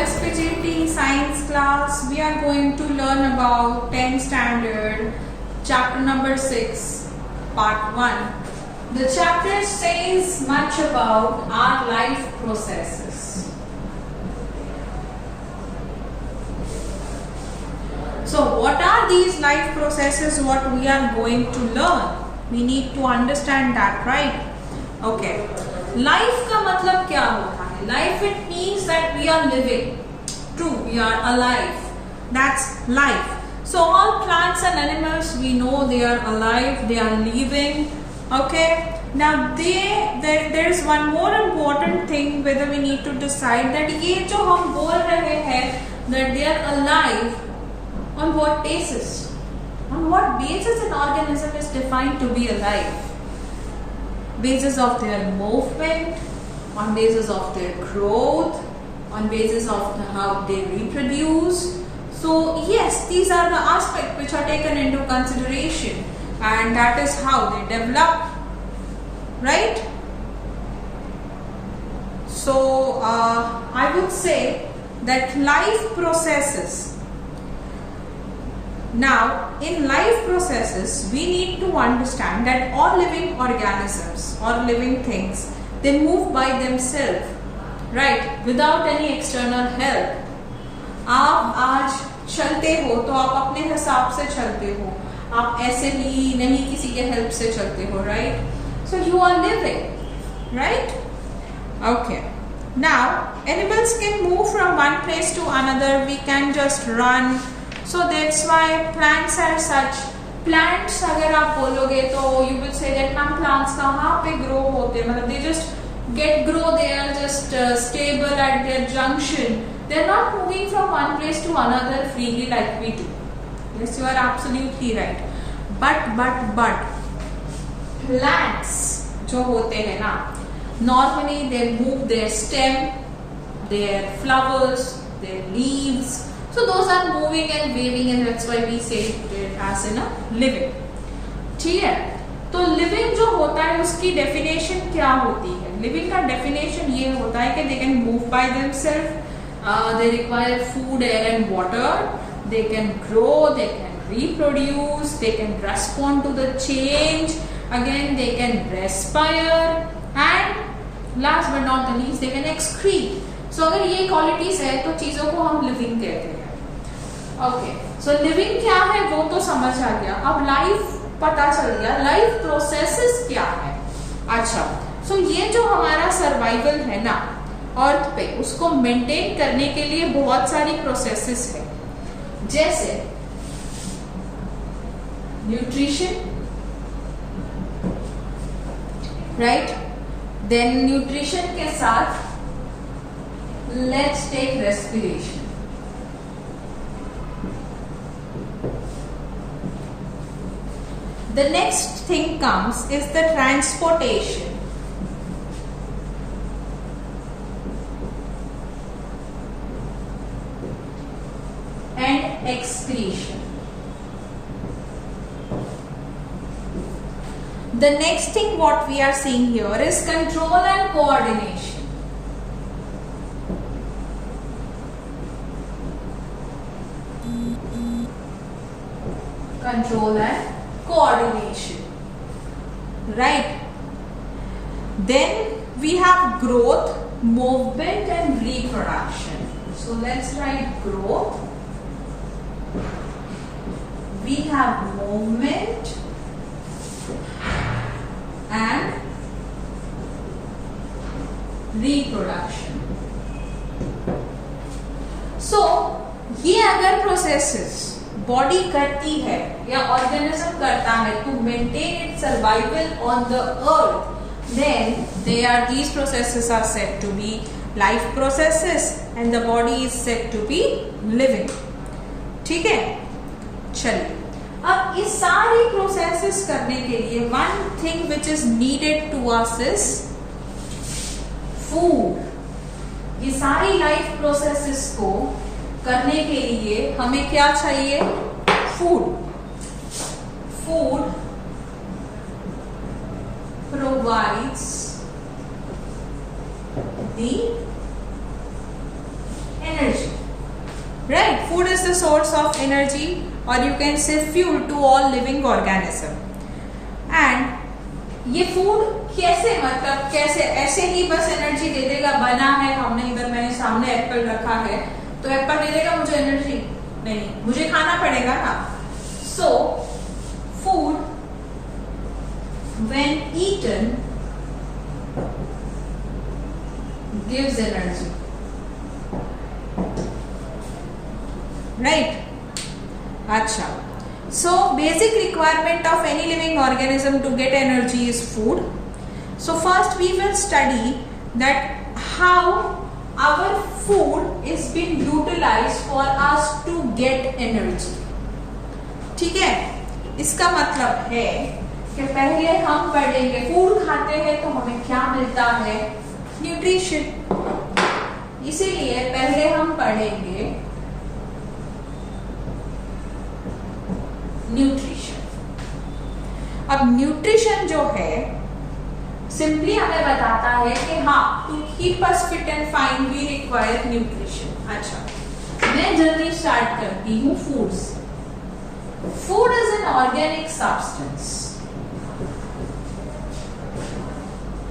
SPGT science class. We are going to learn about 10th standard, chapter number 6, part 1. The chapter says much about our life processes. So what are these life processes what we are going to learn? We need to understand that, right? Okay. Life का मतलब क्या होता है? Life, it means that we are living. True, we are alive. That's life. So all plants and animals, we know they are alive, they are living. Okay. Now there is one more important thing whether we need to decide that ये जो हम बोल रहे हैं that they are alive, on what basis? On what basis an organism is defined to be alive? Basis of their movement, on basis of their growth, on basis of how they reproduce. So yes, these are the aspects which are taken into consideration, and that is how they develop, right? So I would say that life processes. Now, in life processes, we need to understand that all living organisms or living things, they move by themselves, right? Without any external help. आप आज चलते हो तो आप अपने हिसाब से चलते हो, आप ऐसे ही नहीं किसी के हेल्प से चलते हो, right? So you are living, right? Okay. Now, animals can move from one place to another. We can just run. So that's why plants are such. Plants अगर आप बोलोगे तो you will say that हम plants कहाँ पे grow होते हैं, मतलब they just grow, they are just stable at their junction. They are not moving from one place to another freely like we do. Yes, you are absolutely right. But plants जो होते हैं ना, normally they move their stem, their flowers, their leaves. So those are moving and waving, and that's why we say it as in a living. ठीक है? तो living जो होता है उसकी definition क्या होती है? Living का definition ये होता है कि they can move by themselves, they require food, air and water, they can grow, they can reproduce, they can respond to the change, again they can respire, and last but not the least they can excrete. So अगर ये qualities है तो चीजों को हम living कहते हैं. Okay, so living क्या है वो तो समझ आ गया. अब life पता चल गया, life processes क्या है. अच्छा, so ये जो हमारा survival है ना अर्थ पे, उसको मेंटेन करने के लिए बहुत सारी प्रोसेसेस है. जैसे न्यूट्रिशन, राइट? देन न्यूट्रिशन के साथ let's take respiration. The next thing comes is the transportation. And excretion. The next thing what we are seeing here is control and coordination. Control and coordination, right? Then we have growth, movement and reproduction. So let's write growth. We have movement and reproduction. So ये अगर processes body करती है या organism करता है to maintain its survival on the earth, then these processes are said to be life processes and the body is said to be living. ठीक है? चलिए, अब इस सारी प्रोसेसेस करने के लिए one thing which is needed to us is food. ये सारी लाइफ प्रोसेसेस को करने के लिए हमें क्या चाहिए? Food. Food provides the energy. food is the source of energy or you can say fuel to all living organism. And ये food कैसे, मतलब कैसे, ऐसे ही बस एनर्जी दे देगा? बना है हमने, इधर मैंने सामने एप्पल रखा है तो एप्पल दे देगा मुझे एनर्जी? नहीं, मुझे खाना पड़ेगा ना. So food when eaten gives energy, right? अच्छा, so basic requirement of any living organism to get energy is food. So first we will study that how our food is being utilized for us to get energy. ठीक है, इसका मतलब है कि पहले हम पढ़ेंगे फूड खाते हैं तो हमें क्या मिलता है? न्यूट्रिशन. इसीलिए पहले हम पढ़ेंगे न्यूट्रिशन. अब न्यूट्रिशन जो है सिंपली हमें बताता है कि हाँ, to keep us fit and fine we require nutrition. अच्छा, मैं जल्दी स्टार्ट करती हूँ फूड से. Food is an organic substance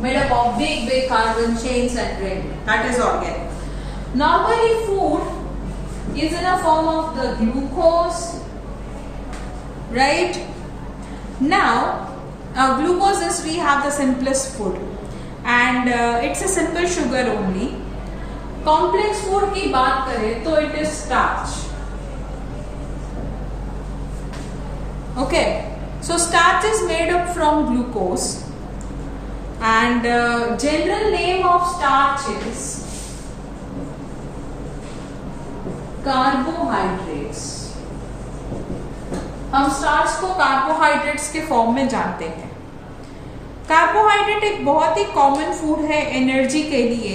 made up of big carbon chains and gradient. That is organic. Normally food is in a form of the glucose, right? Now glucose is, we have the simplest food and it's a simple sugar only. Complex food की बात करें तो it is starch. Okay, so starch is made up from glucose. And general name of starch is carbohydrates. हम starch को carbohydrates के form में जानते हैं. कार्बोहाइड्रेट एक बहुत ही कॉमन फूड है एनर्जी के लिए.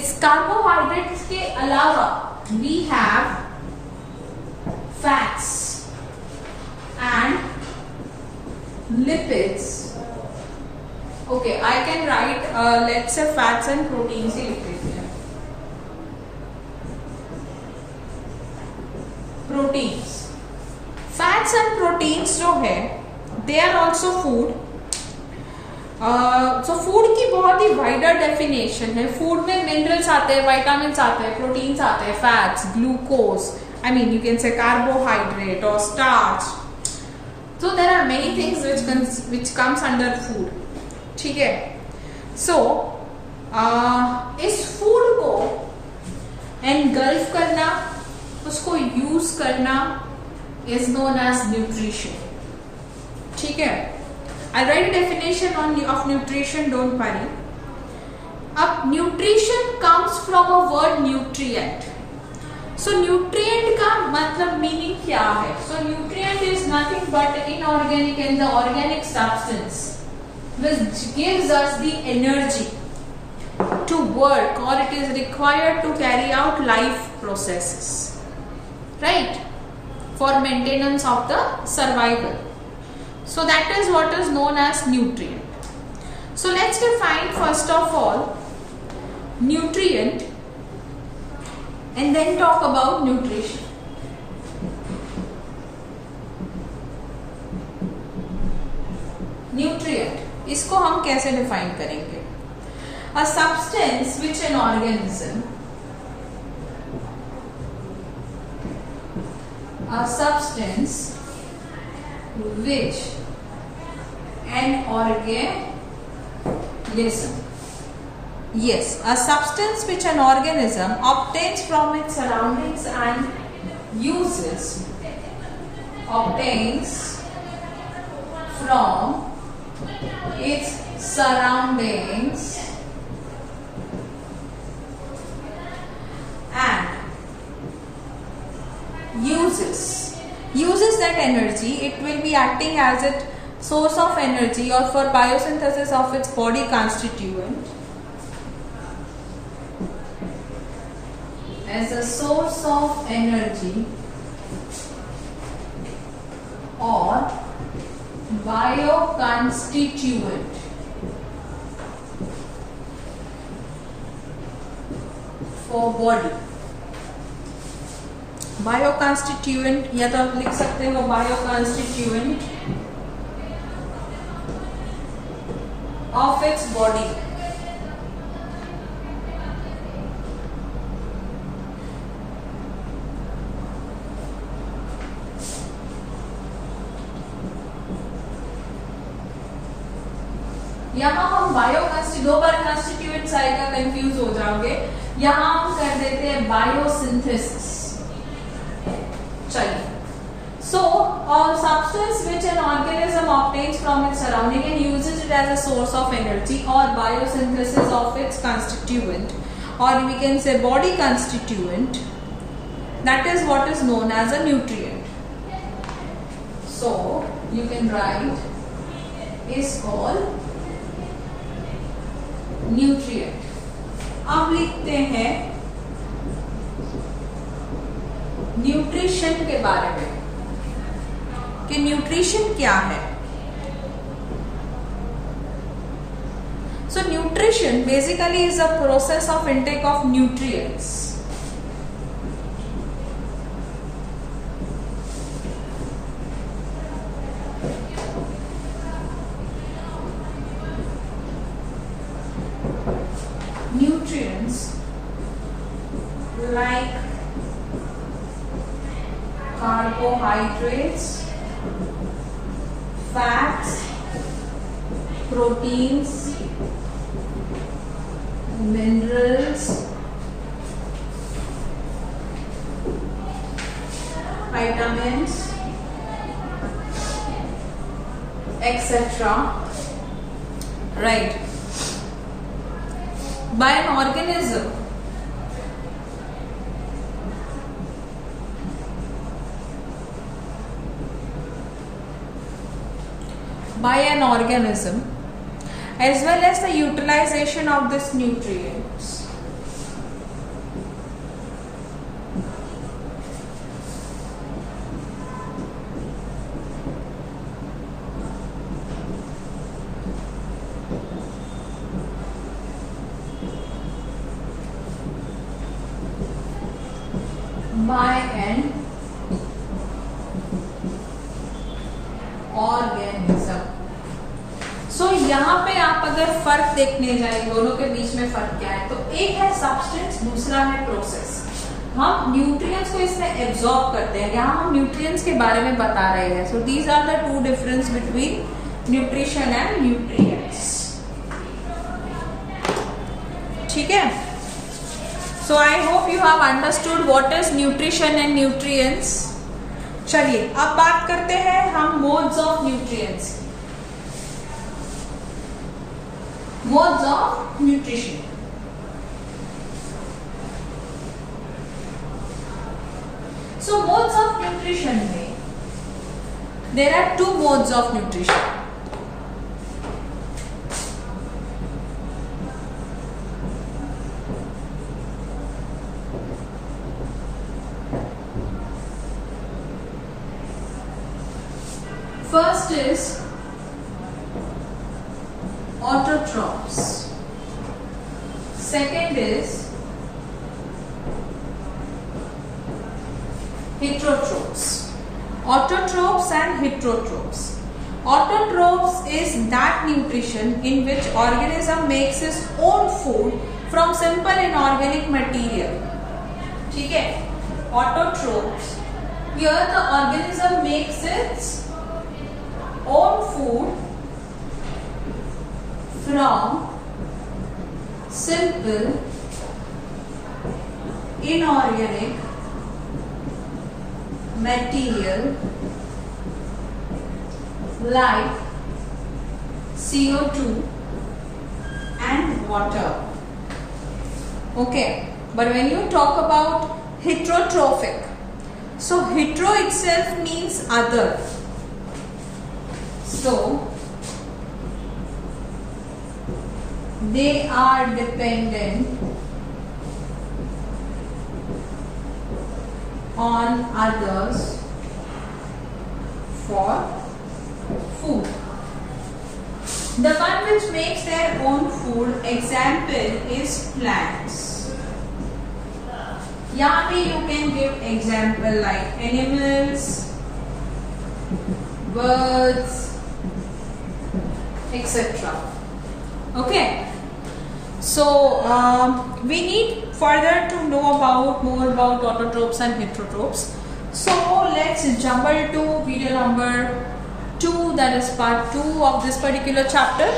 इस कार्बोहाइड्रेट्स के अलावा we have fats and lipids. Okay, I can write let's say fats and proteins ही लिख देते हैं. Proteins, fats and proteins जो है they are also food. So food की बहुत ही wider definition है. Food में minerals आते हैं, vitamins आते हैं, proteins आते हैं, fats, glucose, I mean you can say carbohydrate or starch. So there are many things which comes under food. ठीक है. सो इस फूड को एनगल्फ करना, उसको यूज करना इज नोन एज न्यूट्रिशन. ठीक है. I write definition of nutrition, don't worry. अब nutrition comes from a word nutrient. So nutrient का मतलब मीनिंग क्या है? So nutrient is nothing but inorganic and the organic substance which gives us the energy to work or it is required to carry out life processes, right, for maintenance of the survival. So that is what is known as nutrient. So let's define first of all nutrient and then talk about nutrition. Nutrient, इसको हम कैसे define करेंगे? A substance which an organism, a substance which an organism, yes, a substance which an organism obtains from its surroundings and uses, obtains from its surroundings and uses that energy. It will be acting as a source of energy or for biosynthesis of its body constituent, as a source of energy or bioconstituent for body. Bio constituent, या तो आप लिख सकते हो bio constituent of its body. यहां हम bio दो बार constituents आएगा, कंफ्यूज हो जाओगे। यहां हम कर देते हैं बायोसिंथेसिस। चलिए, so a substance which an organism obtains from its surrounding and uses it as a source of energy, or biosynthesis of its constituent, or we can say body constituent, that is what is known as a nutrient. So you can write is called nutrient. अब लिखते हैं nutrition के बारे में कि nutrition क्या है। So nutrition basically is a process of intake of nutrients. Nutrients like carbohydrates, fats, proteins, minerals, vitamins, etc. Right. By an organism, as well as the utilization of this nutrients. By an organism. So यहाँ पे आप अगर फर्क देखने जाए दोनों के बीच में फर्क क्या है, तो एक है सब्सटेंस, दूसरा है प्रोसेस। हम न्यूट्रिएंट्स को इसमें एब्जॉर्ब करते हैं, यहाँ हम न्यूट्रिएंट्स के बारे में बता रहे हैं। So these are the two difference between nutrition and nutrients. ठीक है, so I hope you have understood what is nutrition and nutrients. चलिए अब बात करते हैं हम modes of nutrients, modes of nutrition. So modes of nutrition में there are two modes of nutrition. First is autotrophs. Second is heterotrophs. Autotrophs and heterotrophs. Autotrophs is that nutrition in which organism makes its own food from simple inorganic material. ठीक है? Autotrophs. Here the organism makes its own food from simple inorganic material like CO2 and water. Okay, but when you talk about heterotrophic, so hetero itself means other. So they are dependent on others for food. The one which makes their own food, example is plants. यहाँ पे you can give example like animals, birds, etc. Okay. So we need further to know more about autotrophs and heterotrophs. So let's jump to video number 2, that is part 2 of this particular chapter.